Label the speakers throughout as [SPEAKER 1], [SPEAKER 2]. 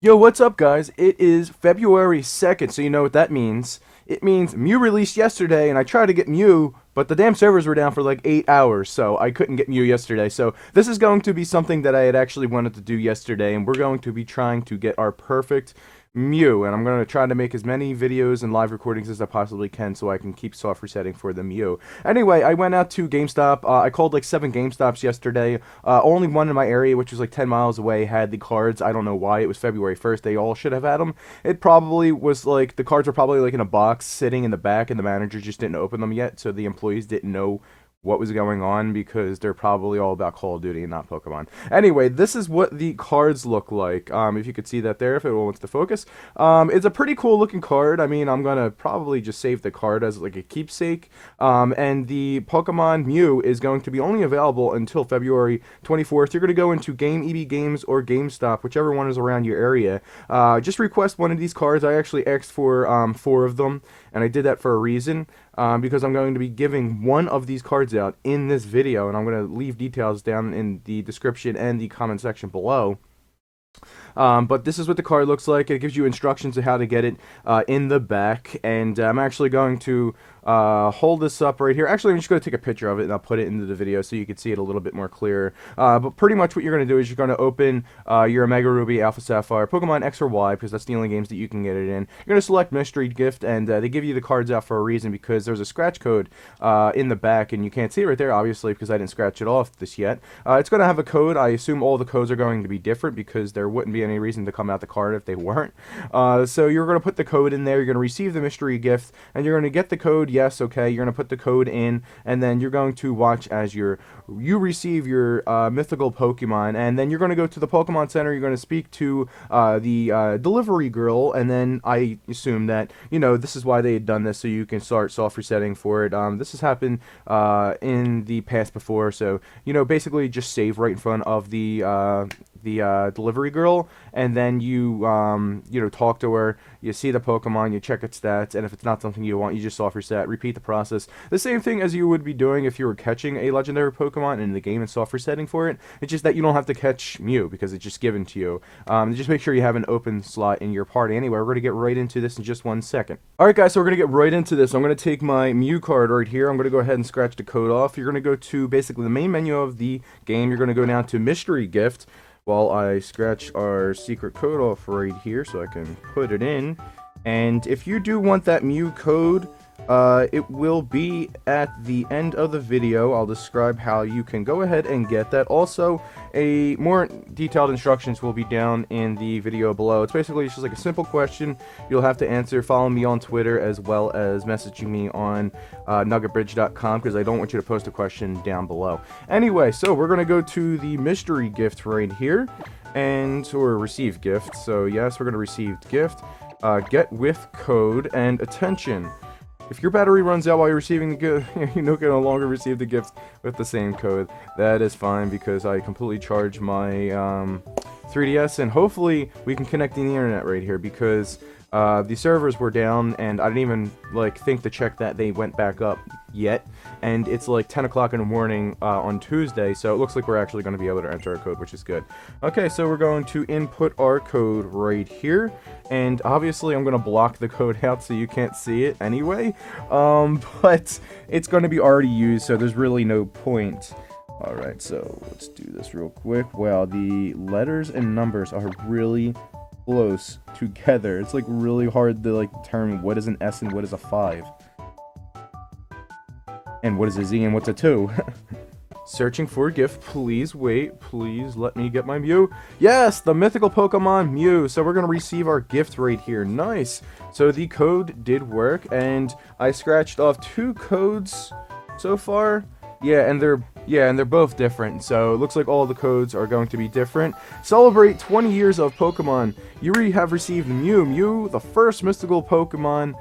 [SPEAKER 1] Yo, what's up, guys? It is February 2nd, so you know what that means. It means Mew released yesterday, and I tried to get Mew, but the damn servers were down for like 8 hours, so I couldn't get Mew yesterday. So this is going to be something that I had actually wanted to do yesterday, and we're going to be trying to get our perfect Mew, and I'm going to try to make as many videos and live recordings as I possibly can so I can keep soft resetting for the Mew. Anyway, I went out to GameStop. I called like 7 GameStops yesterday. Only one in my area, which was like 10 miles away, had the cards. I don't know why. It was February 1st. They all should have had them. It probably was like, the cards were probably like in a box sitting in the back, and the manager just didn't open them yet, so the employees didn't know what was going on because they're probably all about Call of Duty and not Pokemon. Anyway, this is what the cards look like. If you could see that there, if it wants to focus. It's a pretty cool looking card. I mean, I'm gonna probably just save the card as like a keepsake. And the Pokemon Mew is going to be only available until February 24th. You're gonna go into Game EB Games or GameStop, whichever one is around your area. Just request one of these cards. I actually asked for 4 of them, and I did that for a reason. Because I'm going to be giving one of these cards out in this video, and I'm going to leave details down in the description and the comment section below. But this is what the card looks like. It gives you instructions on how to get it in the back, and I'm actually going to hold this up right here. Actually, I'm just going to take a picture of it, and I'll put it into the video so you can see it a little bit more clear. But pretty much what you're going to do is you're going to open your Omega Ruby, Alpha Sapphire, Pokemon X or Y, because that's the only games that you can get it in. You're going to select Mystery Gift, and they give you the cards out for a reason, because there's a scratch code in the back, and you can't see it right there, obviously, because I didn't scratch it off this yet. It's going to have a code. I assume all the codes are going to be different, because there wouldn't be any reason to come out the card if they weren't. So you're going to put the code in there, you're going to receive the mystery gift, and you're going to get the code. Yes, okay, you're going to put the code in, and then you're going to watch as you receive your mythical Pokemon, and then you're going to go to the Pokemon Center. You're going to speak to the delivery girl, and then I assume that, you know, this is why they had done this, so you can start soft resetting for it. This has happened in the past before, so, you know, basically just save right in front of the delivery girl, and then you talk to her, you see the Pokemon, you check its stats, and if it's not something you want, you just soft reset, repeat the process. The same thing as you would be doing if you were catching a legendary Pokemon in the game and soft resetting for it. It's just that you don't have to catch Mew because it's just given to you. Just make sure you have an open slot in your party. Anyway, we're going to get right into this in just 1 second. Alright guys, so we're going to get right into this. I'm going to take my Mew card right here. I'm going to go ahead and scratch the code off. You're going to go to basically the main menu of the game. You're going to go down to Mystery Gift, while I scratch our secret code off right here so I can put it in. And if you do want that Mew code, it will be at the end of the video. I'll describe how you can go ahead and get that. Also, a more detailed instructions will be down in the video below. It's basically just like a simple question you'll have to answer. Follow me on Twitter as well as messaging me on nuggetbridge.com, because I don't want you to post a question down below. Anyway, so we're going to go to the mystery gift right here, or receive gift. So yes, we're going to receive gift, get with code, and attention. If your battery runs out while you're receiving the gift, you can no longer receive the gift with the same code. That is fine, because I completely charged my 3DS, and hopefully we can connect the internet right here, because the servers were down, and I didn't even think to check that they went back up yet, and it's like 10 o'clock in the morning on Tuesday, so it looks like we're actually going to be able to enter our code, which is good. Okay, so we're going to input our code right here, and obviously I'm going to block the code out so you can't see it anyway, but it's going to be already used, so there's really no point. Alright, so let's do this real quick. Wow, the letters and numbers are really close together. It's like really hard to determine what is an S and what is a 5. And what is a Z and what's a 2? Searching for a gift. Please wait. Please let me get my Mew. Yes, the mythical Pokemon Mew. So we're going to receive our gift right here. Nice. So the code did work, and I scratched off 2 codes so far. Yeah, and they're both different, so it looks like all the codes are going to be different. Celebrate 20 years of Pokemon. You have received Mew. Mew, the first mystical Pokemon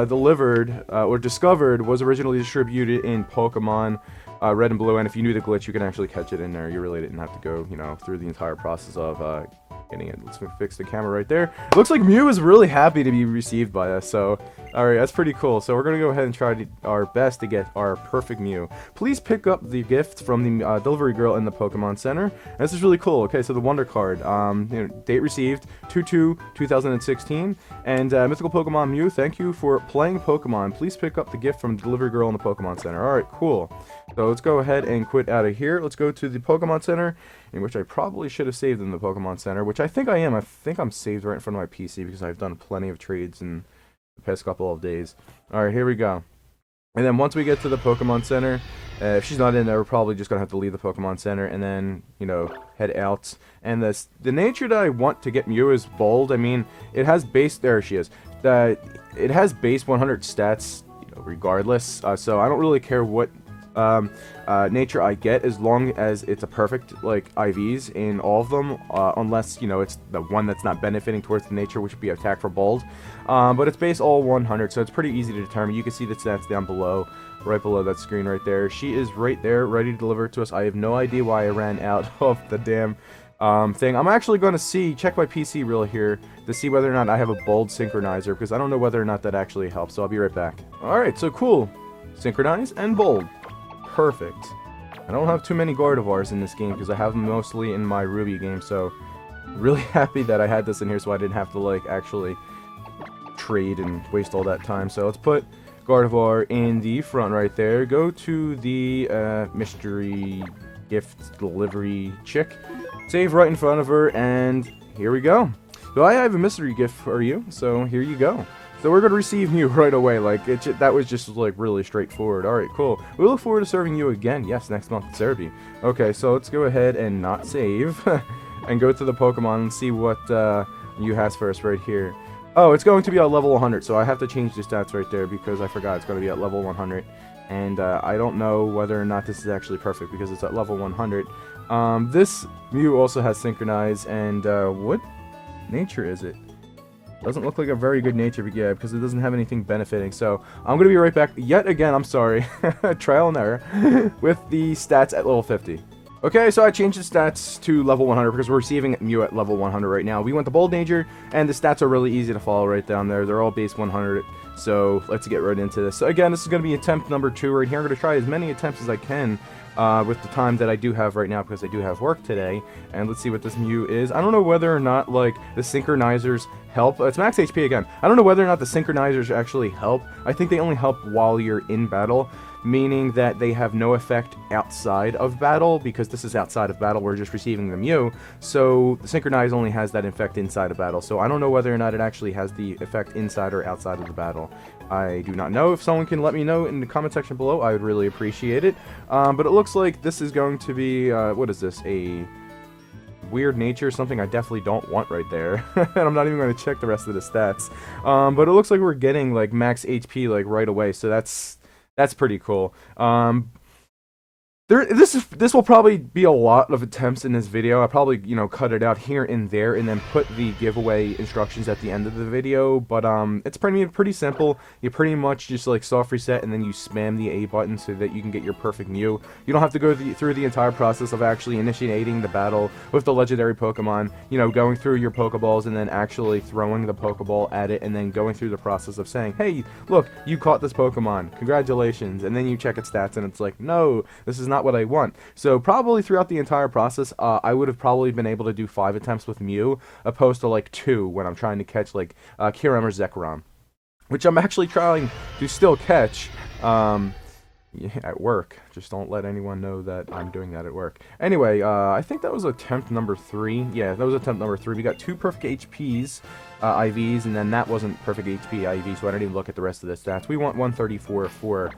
[SPEAKER 1] delivered or discovered, was originally distributed in Pokemon Red and Blue, and if you knew the glitch, you can actually catch it in there. You really didn't have to go, through the entire process of getting it. Let's fix the camera right there. It looks like Mew is really happy to be received by us, so Alright, that's pretty cool. So we're going to go ahead and try our best to get our perfect Mew. Please pick up the gift from the delivery girl in the Pokemon Center. And this is really cool. Okay, so the Wonder Card. Date received, 2/2/2016. And Mythical Pokemon Mew, thank you for playing Pokemon. Please pick up the gift from the delivery girl in the Pokemon Center. Alright, cool. So let's go ahead and quit out of here. Let's go to the Pokemon Center, in which I probably should have saved in the Pokemon Center, which I think I am. I think I'm saved right in front of my PC because I've done plenty of trades and the past couple of days. Alright, here we go. And then once we get to the Pokemon Center, if she's not in there, we're probably just going to have to leave the Pokemon Center and then, you know, head out. And the nature that I want to get Mew is Bold. I mean, it has base, there she is. It has base 100 stats, you know, regardless. So I don't really care what nature I get, as long as it's a perfect, like, IVs in all of them, unless, you know, it's the one that's not benefiting towards the nature, which would be attack for Bold. But it's base all 100, so it's pretty easy to determine. You can see the stats down below, right below that screen right there. She is right there, ready to deliver it to us. I have no idea why I ran out of the damn thing. I'm actually going to check my PC real here to see whether or not I have a Bold synchronizer, because I don't know whether or not that actually helps, so I'll be right back. Alright, so cool. Synchronize and Bold. Perfect. I don't have too many Gardevoirs in this game because I have them mostly in my Ruby game, so really happy that I had this in here so I didn't have to, like, actually trade and waste all that time. So let's put Gardevoir in the front right there. Go to the mystery gift delivery chick. Save right in front of her, and here we go. So I have a mystery gift for you, so here you go. So we're going to receive you right away, like, that was just, like, really straightforward. Alright, cool. We look forward to serving you again, yes, next month at Cerebi. Okay, so let's go ahead and not save, and go to the Pokemon and see what you has for us right here. Oh, it's going to be at level 100, so I have to change the stats right there, because I forgot it's going to be at level 100. And I don't know whether or not this is actually perfect, because it's at level 100. This Mew also has Synchronize, and what nature is it? Doesn't look like a very good nature, but yeah, because it doesn't have anything benefiting. So I'm going to be right back yet again, I'm sorry, trial and error, with the stats at level 50. Okay, so I changed the stats to level 100 because we're receiving Mew at level 100 right now. We went to Bold Nature, and the stats are really easy to follow right down there. They're all base 100, so let's get right into this. So again, this is going to be attempt number 2 right here. I'm going to try as many attempts as I can with the time that I do have right now, because I do have work today. And let's see what this Mew is. I don't know whether or not, like, the synchronizers help. It's max HP again. I don't know whether or not the synchronizers actually help. I think they only help while you're in battle, meaning that they have no effect outside of battle, because this is outside of battle, we're just receiving the Mew, so the Synchronize only has that effect inside of battle, so I don't know whether or not it actually has the effect inside or outside of the battle. I do not know. If someone can let me know in the comment section below, I would really appreciate it. But it looks like this is going to be, what is this, a weird nature, something I definitely don't want right there. And I'm not even going to check the rest of the stats. But it looks like we're getting, like, max HP, like, right away, so that's pretty cool. This will probably be a lot of attempts in this video. I'll probably, you know, cut it out here and there and then put the giveaway instructions at the end of the video, but it's pretty simple. You pretty much just, like, soft reset and then you spam the A button so that you can get your perfect Mew. You don't have to go through the entire process of actually initiating the battle with the legendary Pokemon, you know, going through your Pokeballs and then actually throwing the Pokeball at it and then going through the process of saying, hey, look, you caught this Pokemon, congratulations, and then you check its stats and it's like, no, this is not what I want. So probably throughout the entire process, I would have probably been able to do 5 attempts with Mew, opposed to, like, 2 when I'm trying to catch, like, Kyurem or Zekrom, which I'm actually trying to still catch at work. Just don't let anyone know that I'm doing that at work. Anyway, I think that was attempt number 3. Yeah, that was attempt number 3. We got 2 perfect HPs, IVs, and then that wasn't perfect HP IV, so I didn't even look at the rest of the stats. We want 134 for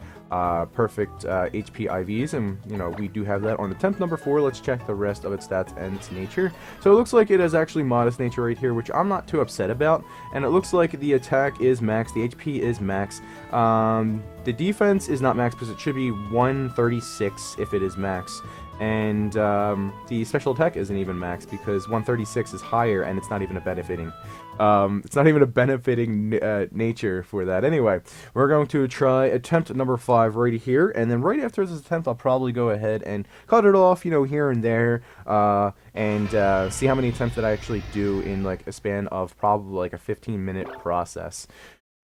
[SPEAKER 1] perfect HP IVs, and, you know, we do have that on attempt number 4. Let's check the rest of its stats and its nature. So it looks like it has actually modest nature right here, which I'm not too upset about, and it looks like the attack is max, the HP is max, the defense is not max because it should be 136 if it is max, and the special attack isn't even max because 136 is higher and it's not even a benefiting. It's not even a benefiting nature for that. Anyway, we're going to try attempt number 5 right here, and then right after this attempt, I'll probably go ahead and cut it off, you know, here and there, and see how many attempts that I actually do in, like, a span of probably, like, a 15-minute process.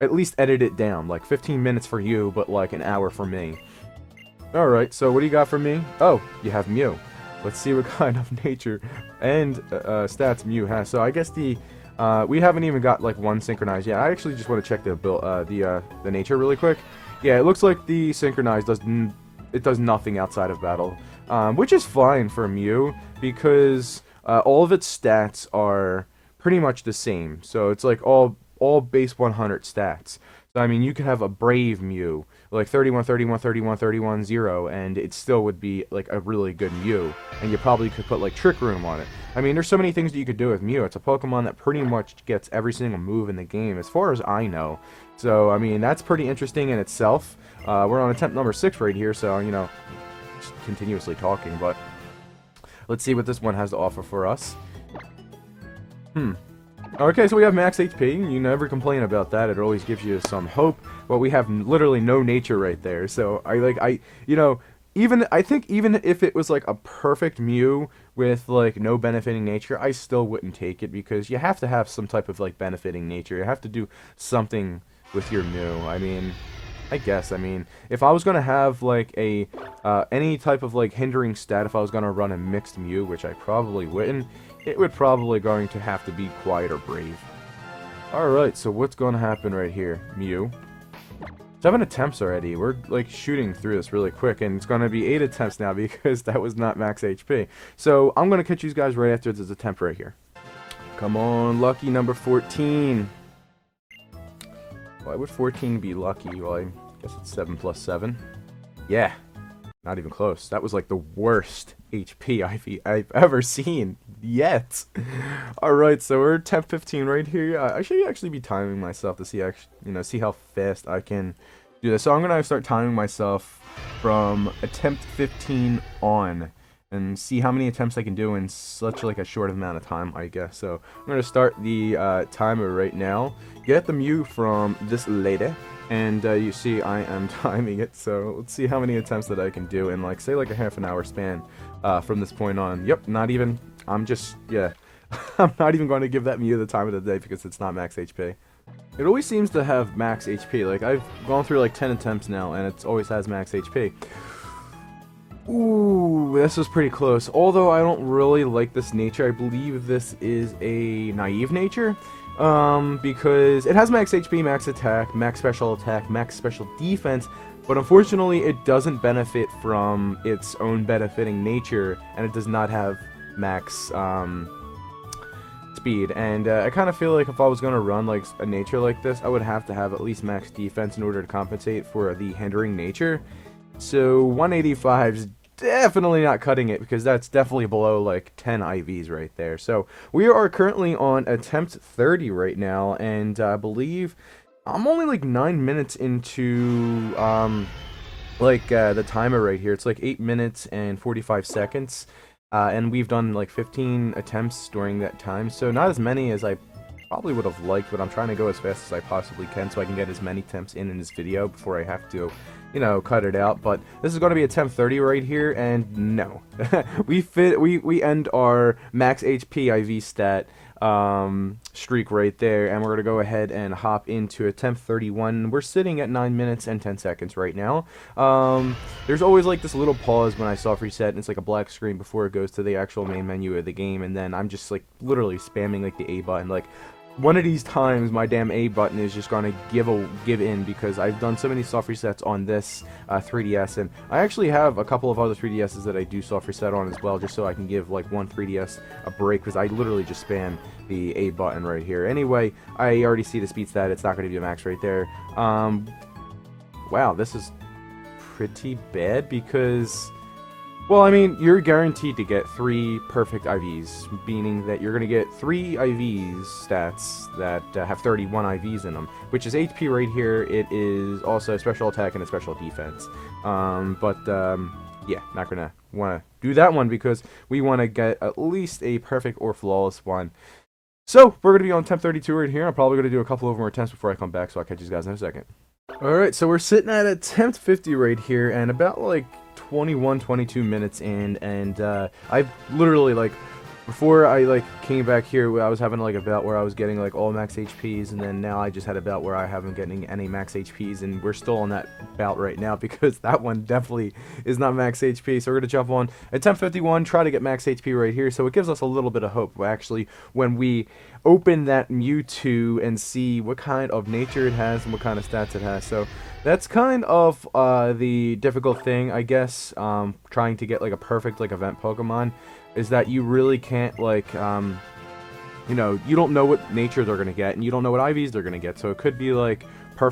[SPEAKER 1] at least edit it down. Like 15 minutes for you, but like an hour for me. Alright, so what do you got for me? Oh, you have Mew. Let's see what kind of nature and stats Mew has. So I guess the we haven't even got like one synchronized yet. I actually just want to check the nature really quick. Yeah, it looks like the synchronized does nothing outside of battle, which is fine for Mew because all of its stats are pretty much the same. So it's like all base 100 stats. So I mean, you could have a Brave Mew, like 31, 31, 31, 31, 0, and it still would be like a really good Mew. And you probably could put like Trick Room on it. I mean, there's so many things that you could do with Mew. It's a Pokemon that pretty much gets every single move in the game, as far as I know. So I mean, that's pretty interesting in itself. We're on attempt number 6 right here, so you know, just continuously talking. But let's see what this one has to offer for us. Okay, so we have max HP. You never complain about that. It always gives you some hope. But we have literally no nature right there. So you know, I think even if it was like a perfect Mew with like no benefiting nature, I still wouldn't take it because you have to have some type of like benefiting nature. You have to do something with your Mew. I mean, I guess. I mean, if I was gonna have like a any type of like hindering stat, if I was gonna run a mixed Mew, which I probably wouldn't, it would probably going to have to be Quiet or Brave. Alright, so what's going to happen right here? Mew. 7 attempts already. We're like shooting through this really quick, and it's going to be 8 attempts now because that was not max HP. So I'm going to catch you guys right after this attempt right here. Come on, lucky number 14. Why would 14 be lucky? Well, I guess it's 7 plus 7. Yeah. Not even close. That was like the worst HP I've ever seen yet. Alright, so we're at temp 15 right here. I should actually be timing myself to see how fast I can do this. So I'm gonna start timing myself from attempt 15 on and see how many attempts I can do in such like a short amount of time, I guess. So I'm gonna start the timer right now. Get the Mew from this lady. And you see I am timing it, so let's see how many attempts that I can do in like, say like a half an hour span from this point on. Yep, not even, I'm not even going to give that Mew the time of the day because it's not max HP. It always seems to have max HP, like I've gone through like 10 attempts now and it always has max HP. Ooh, this was pretty close. Although I don't really like this nature, I believe this is a naive nature. Because it has max HP, max attack, max special defense, but unfortunately it doesn't benefit from its own benefiting nature, and it does not have max, speed, and I kind of feel like if I was going to run like a nature like this, I would have to have at least max defense in order to compensate for the hindering nature. So 185 is definitely not cutting it because that's definitely below like 10 IVs right there. So we are currently on attempt 30 right now, and I believe I'm only like 9 minutes into the timer right here. It's like 8 minutes and 45 seconds, and we've done like 15 attempts during that time, so not as many as I probably would have liked, but I'm trying to go as fast as I possibly can so I can get as many attempts in this video before I have to, you know, cut it out. But this is going to be attempt 30 right here, and no. we end our max HP IV stat streak right there, and we're going to go ahead and hop into attempt 31. We're sitting at 9 minutes and 10 seconds right now. There's always like this little pause when I soft reset, and it's like a black screen before it goes to the actual main menu of the game, and then I'm just like literally spamming like the A button. Like, one of these times my damn A button is just gonna give in because I've done so many soft resets on this 3DS, and I actually have a couple of other 3DSs that I do soft reset on as well, just so I can give like one 3DS a break, because I literally just spam the A button right here. Anyway, I already see the speed stat. It's not gonna be a max right there. Wow, this is pretty bad because, well, I mean, you're guaranteed to get 3 perfect IVs, meaning that you're going to get 3 IVs stats that have 31 IVs in them, which is HP right here. It is also a special attack and a special defense. Yeah, not going to want to do that one because we want to get at least a perfect or flawless one. So, we're going to be on attempt 32 right here. I'm probably going to do a couple of more attempts before I come back, so I'll catch you guys in a second. Alright, so we're sitting at attempt 50 right here, and about like 22 minutes in, and I've literally like before I like came back here, I was having like a bout where I was getting like all max HPs, and then now I just had a bout where I haven't getting any max HPs, and we're still on that bout right now because that one definitely is not max HP. So we're gonna jump on attempt 51, try to get max HP right here. So it gives us a little bit of hope actually when we open that Mewtwo and see what kind of nature it has and what kind of stats it has. So that's kind of the difficult thing, I guess. Trying to get like a perfect like event Pokemon is that you really can't like you know, you don't know what nature they're gonna get, and you don't know what IVs they're gonna get. So it could be like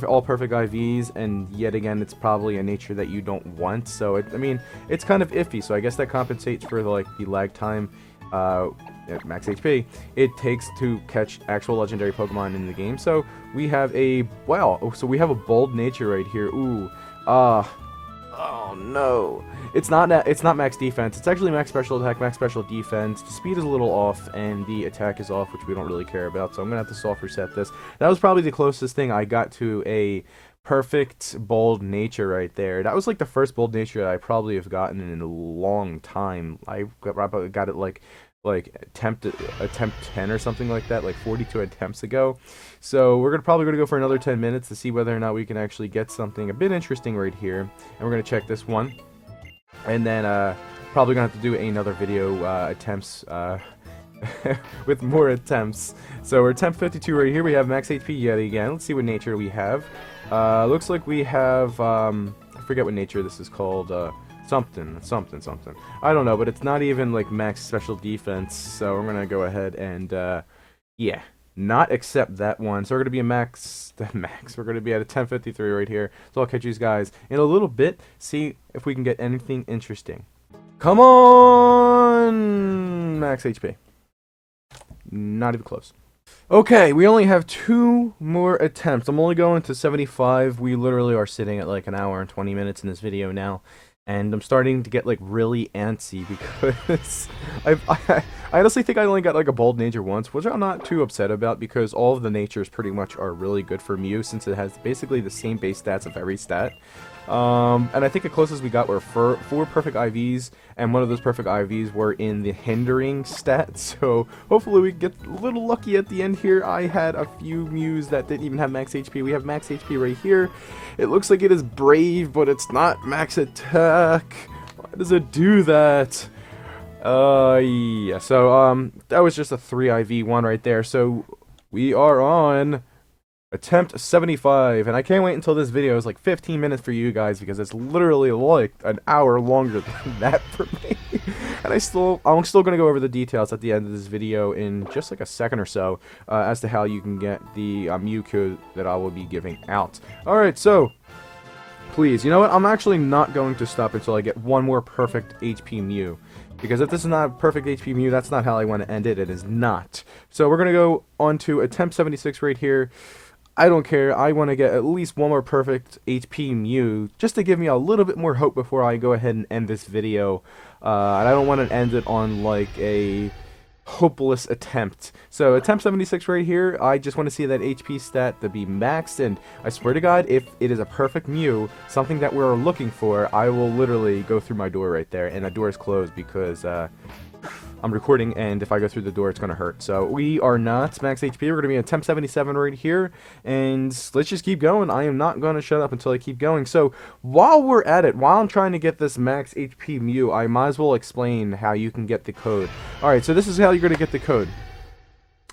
[SPEAKER 1] all perfect IVs, and yet again, it's probably a nature that you don't want. So I mean, it's kind of iffy. So I guess that compensates for the lag time. At max HP it takes to catch actual legendary Pokemon in the game. So we have a so we have a bold nature right here. Ooh, oh no, it's not max defense. It's actually max special attack, max special defense. The speed is a little off, and the attack is off, which we don't really care about. So I'm gonna have to soft reset this. That was probably the closest thing I got to a perfect bold nature right there. That was like the first bold nature that I probably have gotten in a long time. I got it like attempt 10 or something like that, like 42 attempts ago. So we're probably gonna go for another 10 minutes to see whether or not we can actually get something a bit interesting right here, and we're gonna check this one, and then probably gonna have to do another video attempts with more attempts. So we're attempt 52 right here. We have max HP yet again. Let's see what nature we have. Looks like we have I forget what nature this is called. Something. I don't know, but it's not even like max special defense. So we're gonna go ahead and yeah, not accept that one. So we're gonna be a max. We're gonna be at a 1053 right here. So I'll catch you guys in a little bit. See if we can get anything interesting. Come on, max HP. Not even close. Okay, we only have 2 more attempts. I'm only going to 75. We literally are sitting at like an hour and 20 minutes in this video now. And I'm starting to get like really antsy because I honestly think I only got like a bold nature once, which I'm not too upset about because all of the natures pretty much are really good for Mew since it has basically the same base stats of every stat. And I think the closest we got were 4 perfect IVs, and one of those perfect IVs were in the hindering stat, so hopefully we get a little lucky at the end here. I had a few Mews that didn't even have max HP. We have max HP right here. It looks like it is Brave, but it's not max attack. Why does it do that? Yeah, so, that was just a 3 IV one right there, so we are on attempt 75, and I can't wait until this video is like 15 minutes for you guys because it's literally like an hour longer than that for me. And I'm still gonna go over the details at the end of this video in just like a second or so as to how you can get the Mew code that I will be giving out. Alright, so please, you know what? I'm actually not going to stop until I get one more perfect HP Mew. Because if this is not a perfect HP Mew, that's not how I want to end it. It is not. So we're gonna go on to attempt 76 right here. I don't care. I want to get at least one more perfect HP Mew just to give me a little bit more hope before I go ahead and end this video. And I don't want to end it on like a hopeless attempt. So attempt 76 right here. I just want to see that HP stat to be maxed, and I swear to God, if it is a perfect Mew, something that we're looking for, I will literally go through my door right there, and the door is closed because I'm recording, and if I go through the door, it's gonna hurt. So we are not max HP. We're gonna be at attempt 77 right here, and let's just keep going. I am not gonna shut up until I keep going. So while we're at it, while I'm trying to get this max HP Mew, I might as well explain how you can get the code. All right, so this is how you're gonna get the code.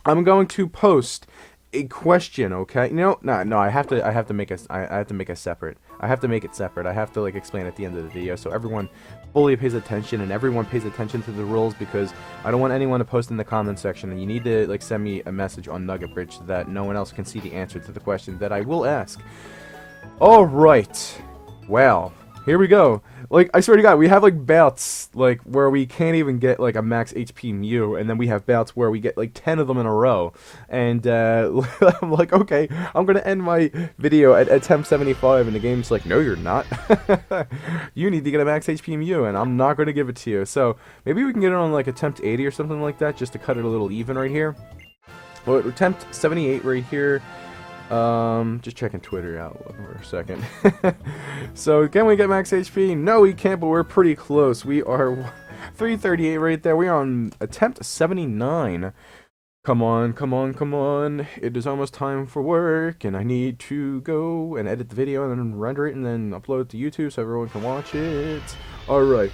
[SPEAKER 1] I'm going to post a question, okay? No, I have to make it separate. I have to make it separate. I have to like explain at the end of the video so everyone fully pays attention and everyone pays attention to the rules, because I don't want anyone to post in the comment section, and you need to like send me a message on Nugget Bridge so that no one else can see the answer to the question that I will ask. All right. Well, here we go. Like, I swear to God, we have like bouts like where we can't even get like a max HP Mew, and then we have bouts where we get like 10 of them in a row. And I'm like, okay, I'm gonna end my video at attempt 75, and the game's like, no, you're not. You need to get a max HP Mew, and I'm not gonna give it to you. So maybe we can get it on like attempt 80 or something like that, just to cut it a little even right here. Well, attempt 78 right here. Just checking Twitter out for a second. So, can we get max HP? No, we can't, but we're pretty close. We are 338 right there. We're on attempt 79. Come on, come on, come on. It is almost time for work, and I need to go and edit the video and then render it and then upload it to YouTube so everyone can watch it. Alright.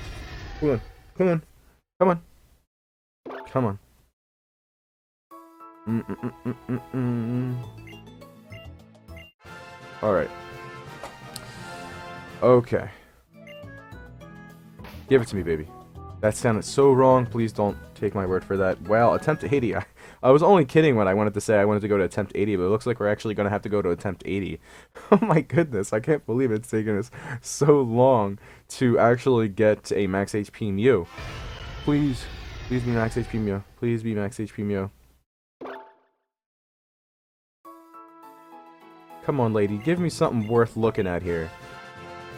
[SPEAKER 1] Come on. Come on. Come on. Come on. Alright. Okay. Give it to me, baby. That sounded so wrong. Please don't take my word for that. Well, attempt 80. I was only kidding when I wanted to say I wanted to go to attempt 80, but it looks like we're actually going to have to go to attempt 80. Oh my goodness, I can't believe it's taken us so long to actually get a max HP Mew. Please, please be max HP Mew. Please be max HP Mew. Come on, lady, give me something worth looking at here.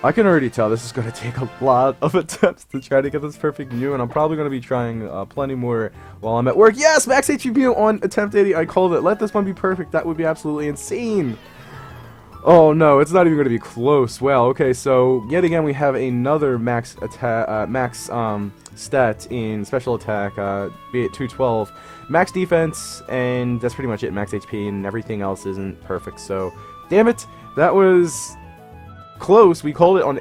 [SPEAKER 1] I can already tell this is going to take a lot of attempts to try to get this perfect Mew, and I'm probably going to be trying plenty more while I'm at work. Yes! Max HP Mew on attempt 80. I called it. Let this one be perfect. That would be absolutely insane. Oh no, it's not even going to be close. Well, okay, so yet again we have another max attack, stat in special attack, be it 212, max defense, and that's pretty much it. Max HP, and everything else isn't perfect. So, damn it, that was close. We called it on,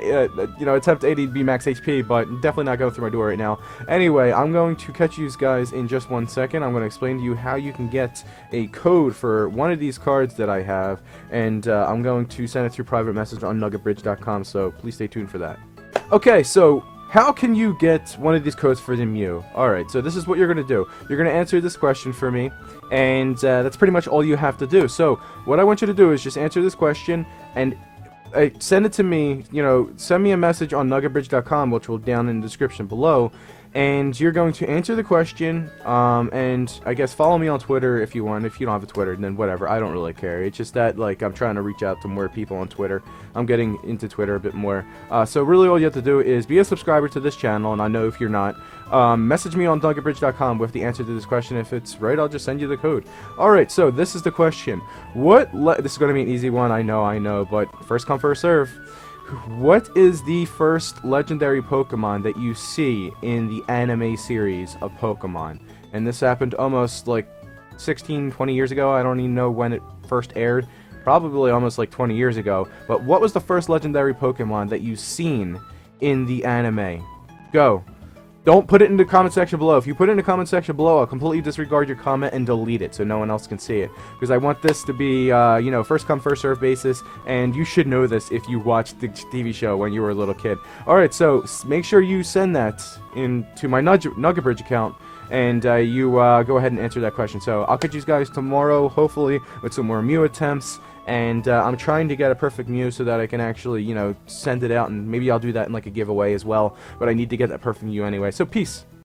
[SPEAKER 1] attempt 80 to be max HP, but definitely not going through my door right now. Anyway, I'm going to catch you guys in just 1 second. I'm going to explain to you how you can get a code for one of these cards that I have, and I'm going to send it through private message on nuggetbridge.com, so please stay tuned for that. Okay, so how can you get one of these codes for the Mew? Alright, so this is what you're going to do. You're going to answer this question for me, and that's pretty much all you have to do. So, what I want you to do is just answer this question, and send it to me, send me a message on nuggetbridge.com, which will down in the description below, and you're going to answer the question, and I guess follow me on Twitter if you want. If you don't have a Twitter, then whatever, I don't really care. It's just that, I'm trying to reach out to more people on Twitter. I'm getting into Twitter a bit more. So really all you have to do is be a subscriber to this channel, and I know if you're not, message me on nuggetbridge.com with the answer to this question. If it's right, I'll just send you the code. Alright, so this is the question. This is going to be an easy one, I know, but first come, first serve. What is the first legendary Pokemon that you see in the anime series of Pokemon? And this happened almost 16, 20 years ago. I don't even know when it first aired. Probably almost 20 years ago. But what was the first legendary Pokemon that you've seen in the anime? Go. Don't put it in the comment section below. If you put it in the comment section below, I'll completely disregard your comment and delete it so no one else can see it. Because I want this to be, first come, first serve basis, and you should know this if you watched the TV show when you were a little kid. Alright, so make sure you send that into my Nugget Bridge account, and you go ahead and answer that question. So I'll catch you guys tomorrow, hopefully, with some more Mew attempts. And I'm trying to get a perfect Mew so that I can actually, send it out, and maybe I'll do that in a giveaway as well. But I need to get that perfect Mew anyway. So peace.